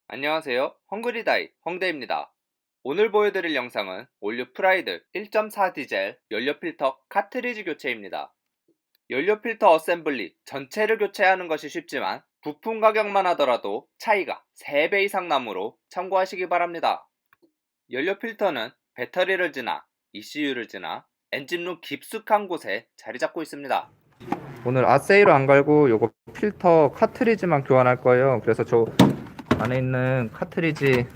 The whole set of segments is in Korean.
안녕하세요. 헝그리다이 헝대입니다. 오늘 보여드릴 영상은 올류 프라이드 1.4 디젤 연료 필터 카트리지 교체입니다. 연료 필터 어셈블리 전체를 교체하는 것이 쉽지만 부품 가격만 하더라도 차이가 3배 이상 나므로 참고하시기 바랍니다. 연료 필터는 배터리를 지나 ECU를 지나 엔진룸 깊숙한 곳에 자리 잡고 있습니다. 오늘 아세이로 안 갈고 요거 필터 카트리지만 교환할 거예요. 그래서 저 안에 있는 카트리지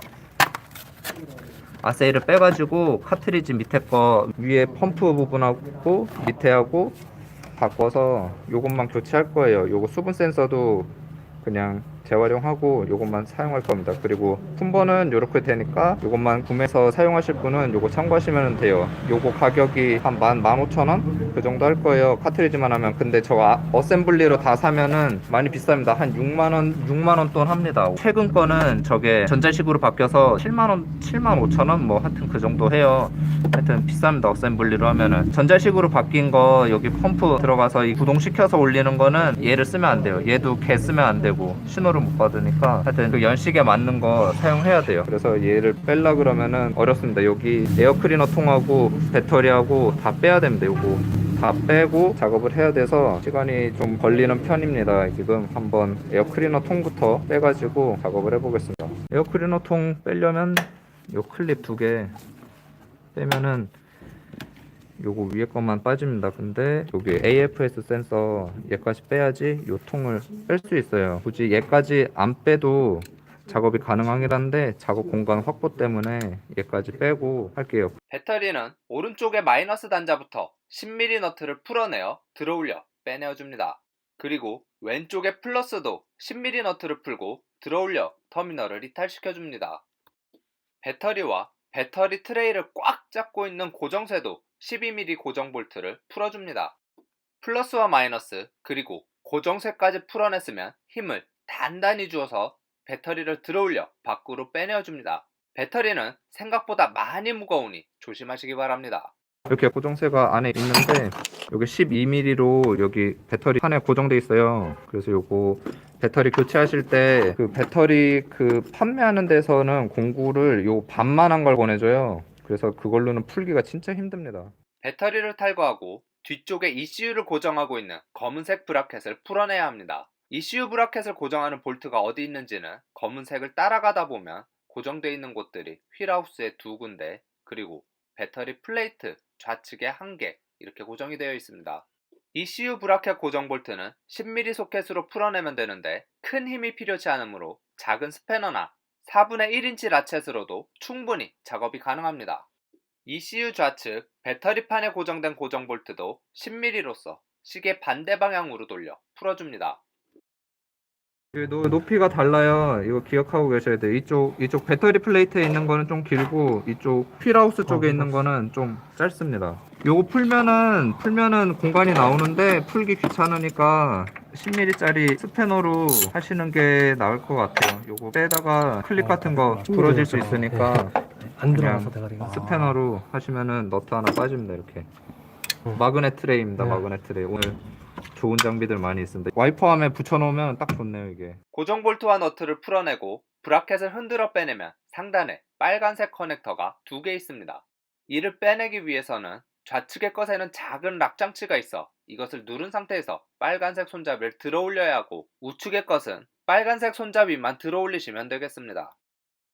아세이를 빼가지고 카트리지 밑에 거 위에 펌프 부분하고 밑에 하고 바꿔서 요것만 교체할 거예요. 요거 수분 센서도 그냥 재활용하고 요것만 사용할 겁니다. 그리고 품번은 요렇게 되니까 요것만 구매해서 사용하실 분은 요거 참고하시면 돼요. 요거 가격이 한 15,000원? 그 정도 할 거예요. 카트리지만 하면. 근데 저 어셈블리로 다 사면은 많이 비쌉니다. 한 6만원 돈 합니다. 최근 거는 저게 전자식으로 바뀌어서 75,000원? 뭐 하여튼 그 정도 해요. 하여튼 비쌉니다. 어셈블리로 하면은. 전자식으로 바뀐 거 여기 펌프 들어가서 이 구동시켜서 올리는 거는 얘를 쓰면 안 돼요. 얘도 걔 쓰면 안 되고 신호를 못 받으니까 하여튼 그 연식에 맞는 거 사용해야 돼요. 그래서 얘를 뺄라 그러면은 어렵습니다. 여기 에어클리너 통하고 배터리하고 다 빼야 됩니다. 요거 다 빼고 작업을 해야 돼서 시간이 좀 걸리는 편입니다. 지금 한번 에어클리너 통부터 빼가지고 작업을 해보겠습니다. 에어클리너 통 빼려면 요 클립 2개 빼면은 요거 위에 것만 빠집니다. 근데 여기 AFS 센서 얘까지 빼야지 요 통을 뺄 수 있어요. 굳이 얘까지 안 빼도 작업이 가능하긴 한데 작업 공간 확보 때문에 얘까지 빼고 할게요. 배터리는 오른쪽의 마이너스 단자부터 10mm 너트를 풀어내어 들어올려 빼내어 줍니다. 그리고 왼쪽의 플러스도 10mm 너트를 풀고 들어올려 터미널을 이탈시켜 줍니다. 배터리와 배터리 트레이를 꽉 잡고 있는 고정쇠도 12mm 고정 볼트를 풀어줍니다. 플러스와 마이너스 그리고 고정쇠까지 풀어냈으면 힘을 단단히 주어서 배터리를 들어올려 밖으로 빼내어줍니다. 배터리는 생각보다 많이 무거우니 조심하시기 바랍니다. 이렇게 고정쇠가 안에 있는데 여기 12mm로 여기 배터리 판에 고정돼 있어요. 그래서 요거 배터리 교체하실 때 그 배터리 그 판매하는 데서는 공구를 요 반만한 걸 보내줘요. 그래서 그걸로는 풀기가 진짜 힘듭니다. 배터리를 탈거하고 뒤쪽에 ECU를 고정하고 있는 검은색 브라켓을 풀어내야 합니다. ECU 브라켓을 고정하는 볼트가 어디 있는지는 검은색을 따라가다 보면 고정되어 있는 곳들이 휠하우스에 2군데 그리고 배터리 플레이트 좌측에 1개 이렇게 고정이 되어 있습니다. ECU 브라켓 고정 볼트는 10mm 소켓으로 풀어내면 되는데 큰 힘이 필요치 않으므로 작은 스패너나 4분의 1인치 라쳇으로도 충분히 작업이 가능합니다. ECU 좌측 배터리판에 고정된 고정 볼트도 10mm로서 시계 반대 방향으로 돌려 풀어줍니다. 높이가 달라요. 이거 기억하고 계셔야 돼요. 이쪽 배터리 플레이트에 있는 거는 좀 길고 이쪽 휠하우스 쪽에 있는 거는 좀 짧습니다. 요거 풀면은 공간이 나오는데 풀기 귀찮으니까 10mm짜리 스패너로 하시는 게 나을 것 같아요. 요거 빼다가 클립 같은 거 부러질 수 있으니까 안 그냥 들어가서 대가리가. 스패너로 하시면은 너트 하나 빠집니다. 이렇게 마그넷 트레이입니다. 네. 마그넷 트레이. 오늘 좋은 장비들 많이 있습니다. 와이퍼함에 붙여놓으면 딱 좋네요. 이게 고정 볼트와 너트를 풀어내고 브라켓을 흔들어 빼내면 상단에 빨간색 커넥터가 2개 있습니다. 이를 빼내기 위해서는 좌측의 것에는 작은 락 장치가 있어 이것을 누른 상태에서 빨간색 손잡이를 들어 올려야 하고 우측의 것은 빨간색 손잡이만 들어 올리시면 되겠습니다.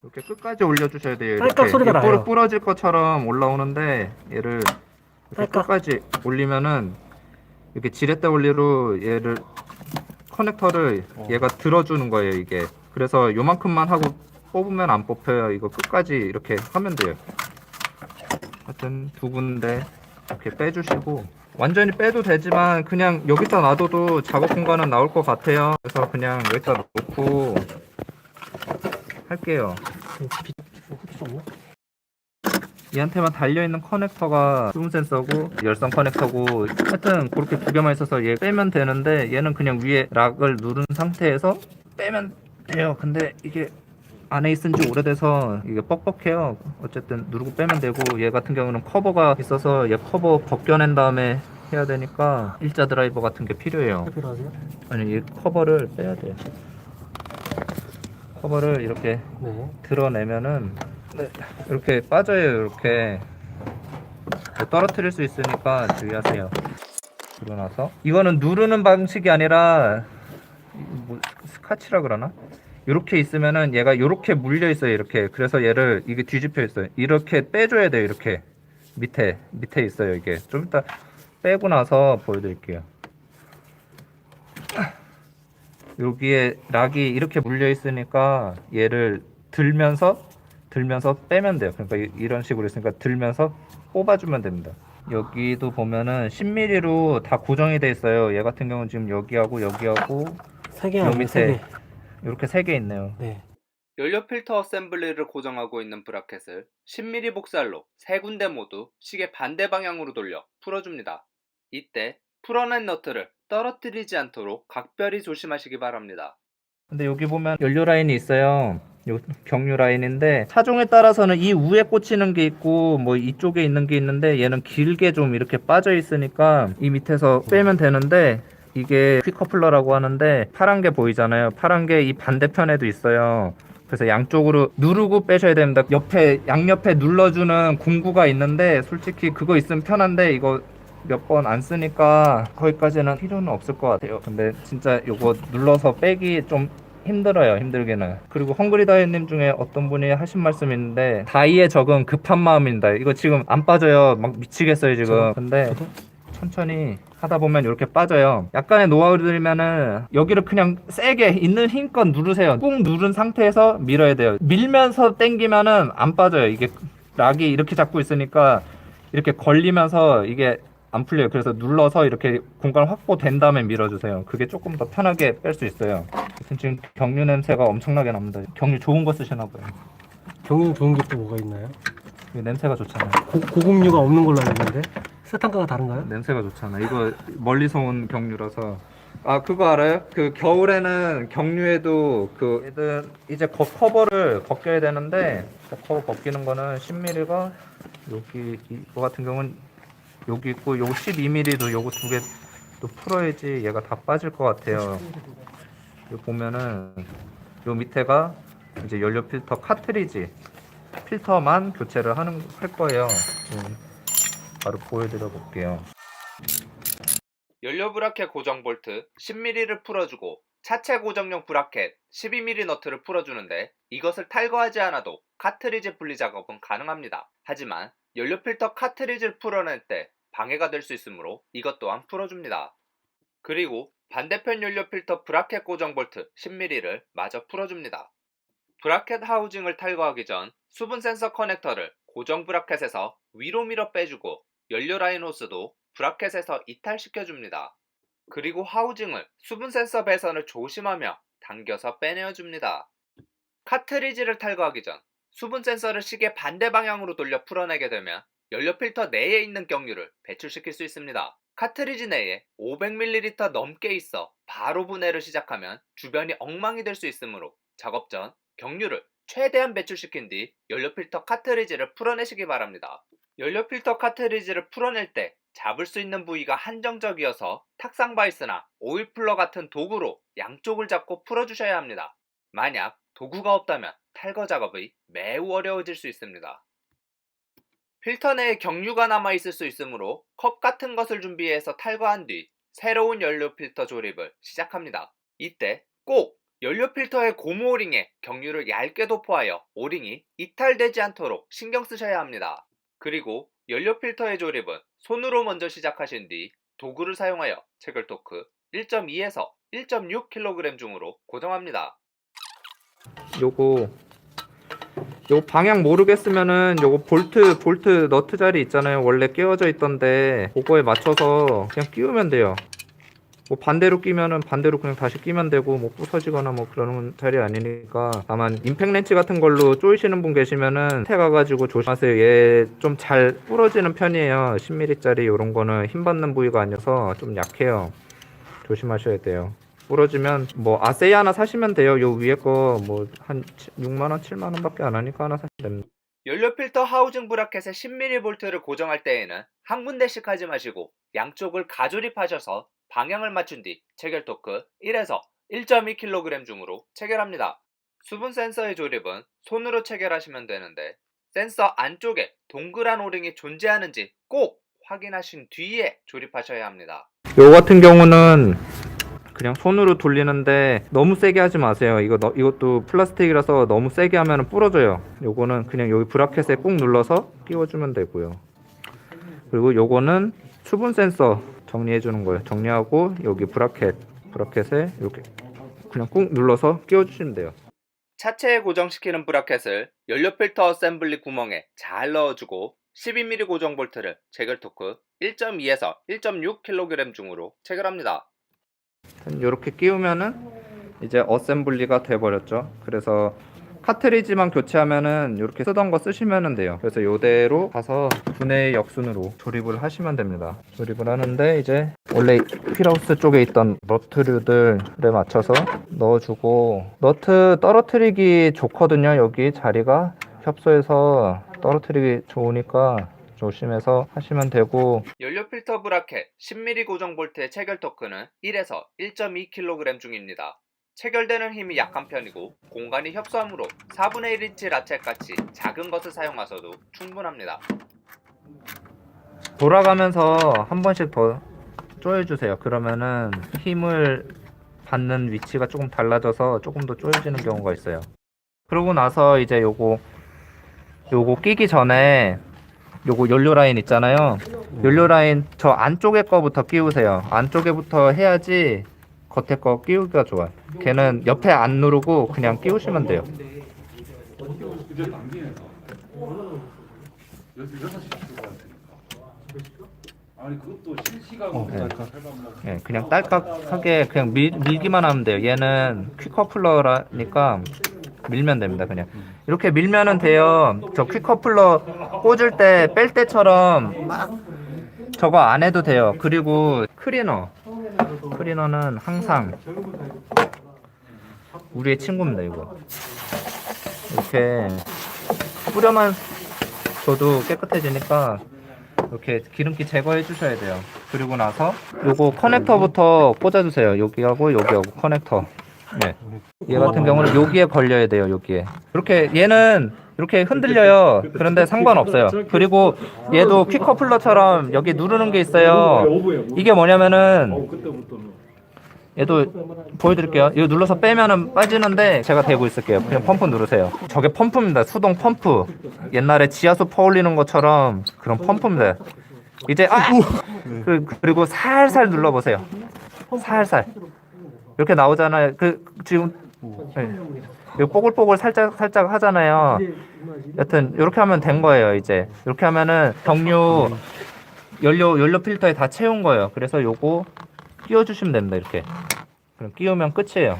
이렇게 끝까지 올려주셔야 돼요. 이렇게 딸깍 소리가 나요. 부러질 것처럼 올라오는데 얘를 이렇게 딸깍. 끝까지 올리면은 이렇게 지렛대 원리로 얘를 커넥터를 얘가 들어주는 거예요. 이게 그래서 요만큼만 하고 뽑으면 안 뽑혀요. 이거 끝까지 이렇게 하면 돼요. 하여튼 2군데 이렇게 빼주시고 완전히 빼도 되지만 그냥 여기다 놔둬도 작업 공간은 나올 것 같아요. 그래서 그냥 여기다 놓고 할게요. 흡수 없나? 얘한테만 달려있는 커넥터가 수분 센서고 열선 커넥터고 하여튼 그렇게 2개만 있어서 얘 빼면 되는데 얘는 그냥 위에 락을 누른 상태에서 빼면 돼요. 근데 이게 안에 있은 지 오래돼서 이게 뻑뻑해요. 어쨌든 누르고 빼면 되고 얘 같은 경우는 커버가 있어서 얘 커버 벗겨낸 다음에 해야 되니까 일자 드라이버 같은 게 필요해요. 필요하세요? 아니 이 커버를 빼야 돼요. 커버를 이렇게 네. 드러내면은 이렇게 빠져요. 이렇게 떨어뜨릴 수 있으니까 주의하세요. 그러고 나서 이거는 누르는 방식이 아니라 뭐 스카치라 그러나? 이렇게 있으면은 얘가 이렇게 물려 있어요. 이렇게. 그래서 얘를 이게 뒤집혀 있어요. 이렇게 빼줘야 돼요. 이렇게 밑에 있어요. 이게 좀 이따 빼고 나서 보여드릴게요. 여기에 락이 이렇게 물려 있으니까 얘를 들면서 빼면 돼요. 그러니까 이런 식으로 있으니까 들면서 뽑아주면 됩니다. 여기도 보면은 10mm로 다 고정이 돼 있어요. 얘 같은 경우는 지금 여기하고 세 개 요 아니에요? 세 밑에 개. 이렇게 3개 있네요. 네. 연료 필터 어셈블리를 고정하고 있는 브라켓을 10mm 복살로 세 군데 모두 시계 반대 방향으로 돌려 풀어줍니다. 이때 풀어낸 너트를 떨어뜨리지 않도록 각별히 조심하시기 바랍니다. 근데 여기 보면 연료 라인이 있어요. 요 경유 라인인데 차종에 따라서는 이 위에 꽂히는 게 있고 뭐 이쪽에 있는 게 있는데 얘는 길게 좀 이렇게 빠져 있으니까 이 밑에서 빼면 되는데 이게 퀵커플러라고 하는데 파란 게 보이잖아요. 파란 게 이 반대편에도 있어요. 그래서 양쪽으로 누르고 빼셔야 됩니다. 양옆에 눌러주는 공구가 있는데 솔직히 그거 있으면 편한데 이거 몇 번 안 쓰니까 거기까지는 필요는 없을 것 같아요. 근데 진짜 이거 눌러서 빼기 좀 힘들어요. 힘들게는. 그리고 헝그리다이님 중에 어떤 분이 하신 말씀이 있는데 다이에 적은 급한 마음입니다. 이거 지금 안 빠져요. 막 미치겠어요 지금. 근데 천천히 하다 보면 이렇게 빠져요. 약간의 노하우들이면은 여기를 그냥 세게 있는 힘껏 누르세요. 꾹 누른 상태에서 밀어야 돼요. 밀면서 당기면은 안 빠져요. 이게 락이 이렇게 잡고 있으니까 이렇게 걸리면서 이게 안 풀려요. 그래서 눌러서 이렇게 공간 확보된 다음에 밀어주세요. 그게 조금 더 편하게 뺄 수 있어요. 지금 경유 냄새가 엄청나게 납니다. 경유 좋은 거 쓰시나 봐요. 경유 좋은 게 또 뭐가 있나요? 이거 냄새가 좋잖아요. 고급류가 없는 걸로 알고 있는데 세탄가가 다른가요? 냄새가 좋잖아. 이거 멀리서 온 경유라서. 아 그거 알아요? 그 겨울에는 경유에도 그 얘들 이제 커버를 벗겨야 되는데 커버 벗기는 거는 10mm가 여기 이거 같은 경우는 여기 있고 요거 12mm도 요거 두 개 또 풀어야지 얘가 다 빠질 것 같아요. 여기 보면은 요 밑에가 이제 연료 필터 카트리지 필터만 교체를 할 거예요. 바로 보여드려 볼게요. 연료 브라켓 고정 볼트 10mm를 풀어주고 차체 고정용 브라켓 12mm 너트를 풀어주는데 이것을 탈거하지 않아도 카트리지 분리 작업은 가능합니다. 하지만 연료 필터 카트리지를 풀어낼 때 방해가 될 수 있으므로 이것 또한 풀어줍니다. 그리고 반대편 연료 필터 브라켓 고정 볼트 10mm를 마저 풀어줍니다. 브라켓 하우징을 탈거하기 전 수분 센서 커넥터를 고정 브라켓에서 위로 밀어 빼주고 연료 라인 호스도 브라켓에서 이탈시켜줍니다. 그리고 하우징을 수분 센서 배선을 조심하며 당겨서 빼내어줍니다. 카트리지를 탈거하기 전 수분 센서를 시계 반대 방향으로 돌려 풀어내게 되면 연료 필터 내에 있는 경유를 배출시킬 수 있습니다. 카트리지 내에 500ml 넘게 있어 바로 분해를 시작하면 주변이 엉망이 될 수 있으므로 작업 전 경유를 최대한 배출시킨 뒤 연료 필터 카트리지를 풀어내시기 바랍니다. 연료 필터 카트리지를 풀어낼 때 잡을 수 있는 부위가 한정적이어서 탁상 바이스나 오일 풀러 같은 도구로 양쪽을 잡고 풀어주셔야 합니다. 만약 도구가 없다면 탈거 작업이 매우 어려워질 수 있습니다. 필터 내에 경유가 남아있을 수 있으므로 컵 같은 것을 준비해서 탈거한 뒤 새로운 연료 필터 조립을 시작합니다. 이때 꼭 연료 필터의 고무 오링에 경유를 얇게 도포하여 오링이 이탈되지 않도록 신경 쓰셔야 합니다. 그리고 연료 필터의 조립은 손으로 먼저 시작하신 뒤 도구를 사용하여 체결토크 1.2에서 1.6kg 중으로 고정합니다. 요거 방향 모르겠으면은 요거 볼트 너트 자리 있잖아요. 원래 끼워져 있던데 그거에 맞춰서 그냥 끼우면 돼요. 뭐 반대로 끼면은 반대로 그냥 다시 끼면 되고 뭐 부서지거나 뭐 그러는 자리 아니니까. 다만 임팩 렌치 같은 걸로 조이시는 분 계시면은 밑에 가가지고 조심하세요. 얘 좀 잘 부러지는 편이에요. 10mm짜리 요런 거는 힘 받는 부위가 아니어서 좀 약해요. 조심하셔야 돼요. 부러지면 뭐 아세이 하나 사시면 돼요. 요 위에 거 뭐 한 6만원 7만원 밖에 안 하니까 하나 사시면 됩니다. 연료 필터 하우징 브라켓의 10mm 볼트를 고정할 때에는 한 군데씩 하지 마시고 양쪽을 가조립하셔서 방향을 맞춘 뒤 체결 토크 1에서 1.2kg 중으로 체결합니다. 수분 센서의 조립은 손으로 체결하시면 되는데 센서 안쪽에 동그란 오링이 존재하는지 꼭 확인하신 뒤에 조립하셔야 합니다. 요 같은 경우는 그냥 손으로 돌리는데 너무 세게 하지 마세요. 이것도 플라스틱이라서 너무 세게 하면 부러져요. 요거는 그냥 여기 브라켓에 꾹 눌러서 끼워주면 되고요. 그리고 요거는 수분 센서 정리해 주는 거예요. 정리하고 여기 브라켓에 이렇게 그냥 꾹 눌러서 끼워주시면 돼요. 차체에 고정시키는 브라켓을 연료 필터 어셈블리 구멍에 잘 넣어주고 12mm 고정 볼트를 체결 토크 1.2에서 1.6kg 중으로 체결합니다. 이렇게 끼우면은 이제 어셈블리가 돼버렸죠. 그래서 카트리지만 교체하면은 이렇게 쓰던 거 쓰시면 돼요. 그래서 이대로 가서 분해 역순으로 조립을 하시면 됩니다. 조립을 하는데 이제 원래 휠하우스 쪽에 있던 너트류들에 맞춰서 넣어주고, 너트 떨어뜨리기 좋거든요. 여기 자리가 협소해서 떨어뜨리기 좋으니까 조심해서 하시면 되고, 연료 필터 브라켓 10mm 고정 볼트의 체결 토크는 1에서 1.2kg 중입니다. 체결되는 힘이 약한 편이고 공간이 협소하므로 4분의 1인치 라쳇같이 작은 것을 사용하셔도 충분합니다. 돌아가면서 한 번씩 더 조여주세요. 그러면은 힘을 받는 위치가 조금 달라져서 조금 더 조여지는 경우가 있어요. 그러고 나서 이제 요거 끼기 전에 요거 연료 라인 있잖아요. 연료 라인 저 안쪽에 거부터 끼우세요. 안쪽에부터 해야지 겉에 거 끼우기가 좋아요. 걔는 옆에 안 누르고 그냥 끼우시면 돼요. 아니 그것도 실시간으로 네. 뭐 네, 그냥 딸깍하게 그냥 밀기만 하면 돼요. 얘는 퀵커플러라니까 밀면 됩니다. 그냥 이렇게 밀면은 돼요. 저 퀵커플러 꽂을 때 뺄 때처럼 막 저거 안 해도 돼요. 그리고 클리너는 항상 우리의 친구입니다. 이거 이렇게 뿌려만 줘도 깨끗해지니까 이렇게 기름기 제거해 주셔야 돼요. 그리고 나서 요거 커넥터부터 꽂아주세요. 여기하고 커넥터. 네. 얘 같은 경우는 여기에 걸려야 돼요. 여기에. 이렇게 얘는 이렇게 흔들려요. 그런데 상관없어요. 그리고 얘도 퀵커플러처럼 여기 누르는 게 있어요. 이게 뭐냐면은 얘도 보여드릴게요. 이거 눌러서 빼면은 빠지는데 제가 대고 있을게요. 그냥 펌프 누르세요. 저게 펌프입니다. 수동 펌프. 옛날에 지하수 퍼올리는 것처럼 그런 pom프입니다. 이제 그리고 살살 눌러보세요. 살살 이렇게 나오잖아요. 지금 이거 뽀글뽀글 살짝 하잖아요. 여튼 이렇게 하면 된 거예요. 이제 이렇게 하면은 연료 필터에 다 채운 거예요. 그래서 요거 끼워주시면 됩니다. 이렇게 그럼 끼우면 끝이에요.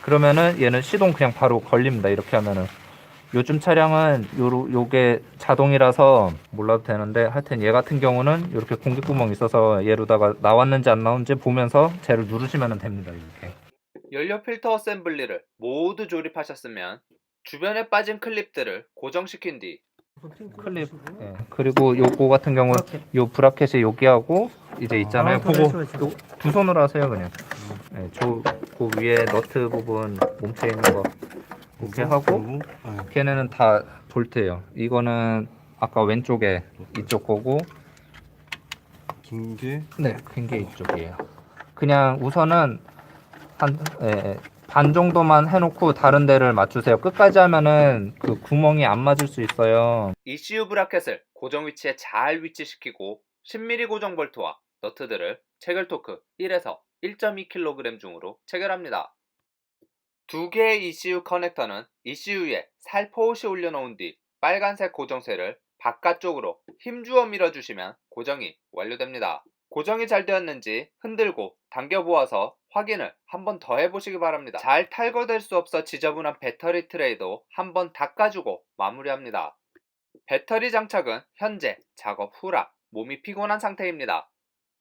그러면은 얘는 시동 그냥 바로 걸립니다. 이렇게 하면은 요즘 차량은 요게 자동이라서 몰라도 되는데, 하여튼 얘 같은 경우는 이렇게 공기구멍이 있어서 얘로다가 나왔는지 안 나왔는지 보면서 쟤를 누르시면 됩니다. 이렇게. 연료 필터 어셈블리를 모두 조립하셨으면 주변에 빠진 클립들을 고정시킨 뒤 클립. 예. 그리고 요거 같은 경우 요 브라켓이 여기하고 이제 있잖아요. 그거 두 손으로 하세요 그냥. 예, 그 위에 너트 부분 몸체 있는 거 이렇게 하고, 걔네는 다 볼트예요. 이거는 아까 왼쪽에 이쪽 거고, 긴 게 네, 긴 게 이쪽이에요. 그냥 우선은 반 정도만 해놓고 다른 데를 맞추세요. 끝까지 하면은 그 구멍이 안 맞을 수 있어요. ECU 브라켓을 고정 위치에 잘 위치시키고 10mm 고정 볼트와 너트들을 체결 토크 1에서 1.2kg 중으로 체결합니다. 두 개의 ECU 커넥터는 ECU에 살포시 올려놓은 뒤 빨간색 고정쇠를 바깥쪽으로 힘주어 밀어주시면 고정이 완료됩니다. 고정이 잘 되었는지 흔들고 당겨보아서 확인을 한 번 더 해보시기 바랍니다. 잘 탈거될 수 없어 지저분한 배터리 트레이도 한 번 닦아주고 마무리합니다. 배터리 장착은 현재 작업 후라 몸이 피곤한 상태입니다.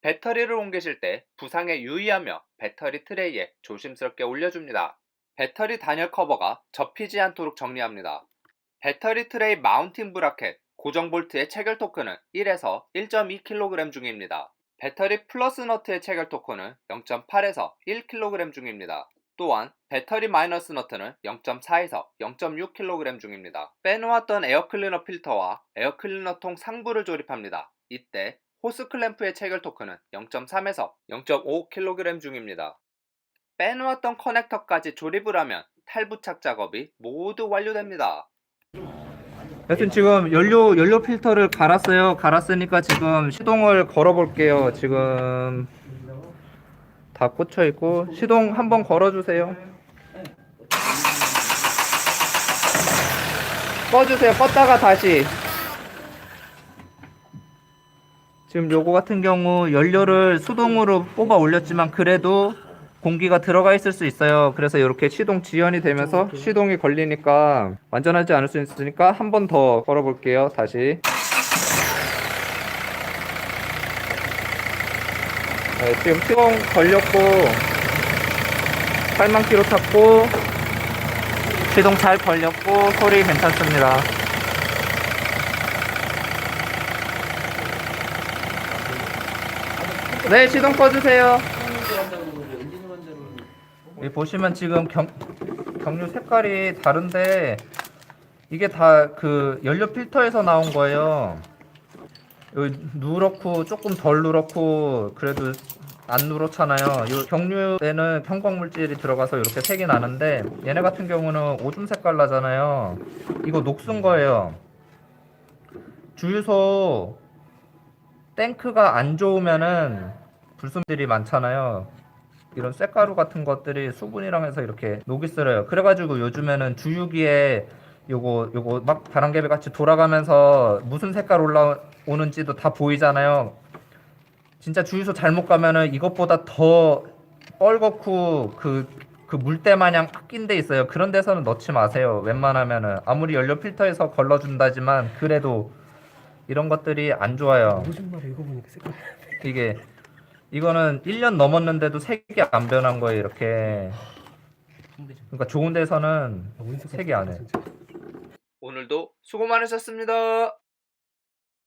배터리를 옮기실 때 부상에 유의하며 배터리 트레이에 조심스럽게 올려줍니다. 배터리 단열 커버가 접히지 않도록 정리합니다. 배터리 트레이 마운팅 브라켓 고정 볼트의 체결 토크는 1에서 1.2kg 중입니다. 배터리 플러스 너트의 체결 토크는 0.8에서 1kg 중입니다. 또한 배터리 마이너스 너트는 0.4에서 0.6kg 중입니다. 빼놓았던 에어클리너 필터와 에어클리너 통 상부를 조립합니다. 이때 호스 클램프의 체결 토크는 0.3에서 0.5kg 중입니다. 빼놓았던 커넥터까지 조립을 하면 탈부착 작업이 모두 완료됩니다. 여튼 지금 연료 필터를 갈았어요. 갈았으니까 지금 시동을 걸어 볼게요. 지금 다 꽂혀 있고 시동 한번 걸어 주세요. 꺼주세요. 껐다가 다시. 지금 요거 같은 경우 연료를 수동으로 뽑아 올렸지만 그래도 공기가 들어가 있을 수 있어요. 그래서 이렇게 시동 지연이 되면서 시동이 걸리니까 완전하지 않을 수 있으니까 한 번 더 걸어 볼게요. 다시. 네, 지금 시동 걸렸고 8만 킬로 탔고 시동 잘 걸렸고 소리 괜찮습니다. 네, 시동 꺼주세요. 여기 보시면 지금 경류 색깔이 다른데 이게 다 그 연료 필터에서 나온 거예요. 여기 누렇고 조금 덜 누렇고 그래도 안 누렇잖아요. 이 경류에는 형광 물질이 들어가서 이렇게 색이 나는데 얘네 같은 경우는 오줌 색깔 나잖아요. 이거 녹슨 거예요. 주유소 탱크가 안 좋으면은 불순물들이 많잖아요. 이런 쇳가루 같은 것들이 수분이랑 해서 이렇게 녹이 슬어요. 그래가지고 요즘에는 주유기에 요거 막 바람개비 같이 돌아가면서 무슨 색깔 올라오는지도 다 보이잖아요. 진짜 주유소 잘못 가면은 이것보다 더 뻘겋고 그 물때 마냥 낀 데 있어요. 그런 데서는 넣지 마세요. 웬만하면은 아무리 연료 필터에서 걸러준다지만 그래도 이런 것들이 안 좋아요. 무슨 말을 읽어보니까 색깔. 이거는 1년 넘었는데도 색이 안 변한 거예요. 이렇게. 그러니까 좋은 데서는 색이 안 해. 오늘도 수고 많으셨습니다.